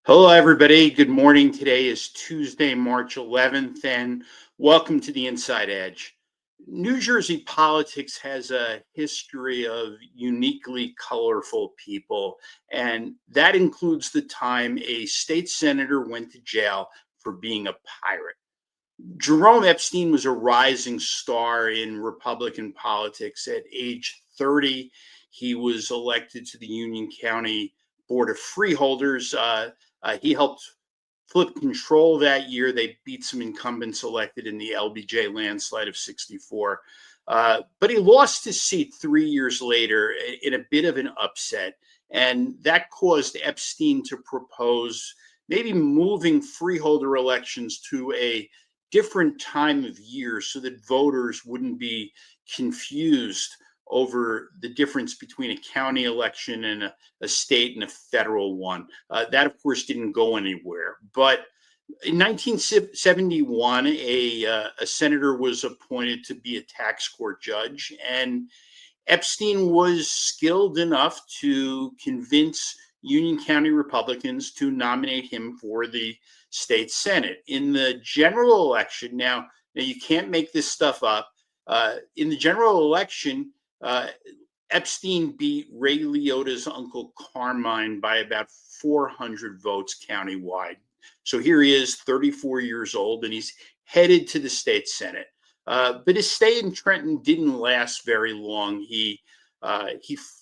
Hello, everybody. Good morning. Today is Tuesday, March 11th, and welcome to the Inside Edge. New Jersey politics has a history of uniquely colorful people, and that includes the time a state senator went to jail for being a pirate. Jerome Epstein was a rising star in Republican politics. At age 30, he was elected to the Union County Board of Freeholders. He helped flip control that year. They beat some incumbents elected in the LBJ landslide of 64. But he lost his seat 3 years later in a bit of an upset. And that caused Epstein to propose maybe moving freeholder elections to a different time of year so that voters wouldn't be confused over the difference between a county election and a state and a federal one. That, of course, didn't go anywhere. But in 1971, a senator was appointed to be a tax court judge, and Epstein was skilled enough to convince Union County Republicans to nominate him for the state Senate. In the general election, now you can't make this stuff up. In the general election, uh, Epstein beat Ray Liotta's uncle Carmine by about 400 votes countywide. So here he is, 34 years old, and he's headed to the state Senate. But his stay in Trenton didn't last very long. He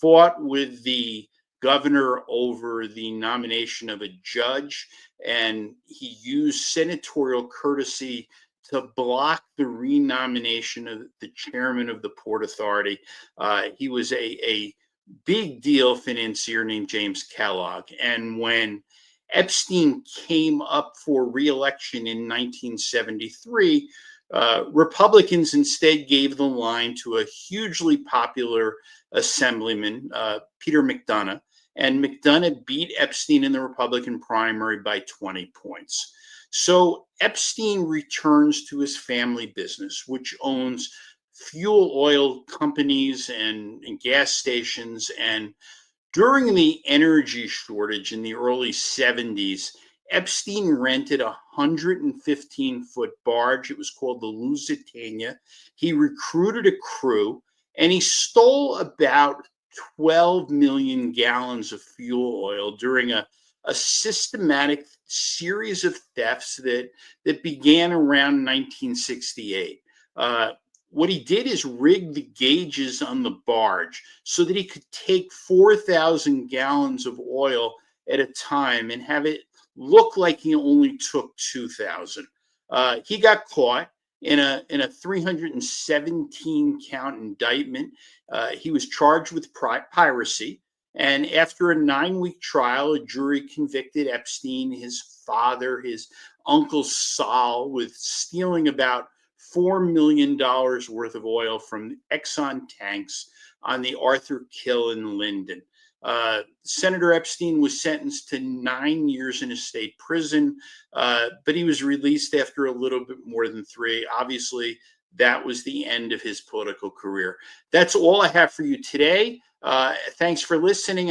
fought with the governor over the nomination of a judge, and he used senatorial courtesy to block the renomination of the chairman of the Port Authority. He was a big deal financier named James Kellogg. And when Epstein came up for reelection in 1973, Republicans instead gave the line to a hugely popular assemblyman, Peter McDonough, and McDonough beat Epstein in the Republican primary by 20 points. So Epstein returns to his family business, which owns fuel oil companies and gas stations. And during the energy shortage in the early 70s, Epstein rented a 115-foot barge. It was called the Lusitania. He recruited a crew, and he stole about 12 million gallons of fuel oil during a systematic series of thefts that began around 1968. What he did is rig the gauges on the barge so that he could take 4,000 gallons of oil at a time and have it look like he only took 2,000. He got caught in a 317 count indictment. He was charged with piracy. And after a 9-week trial, a jury convicted Epstein, his father, his uncle Sol, with stealing about $4 million worth of oil from Exxon tanks on the Arthur Kill in Linden. Senator Epstein was sentenced to 9 years in a state prison, but he was released after a little bit more than 3. Obviously, that was the end of his political career. That's all I have for you today. Thanks for listening. And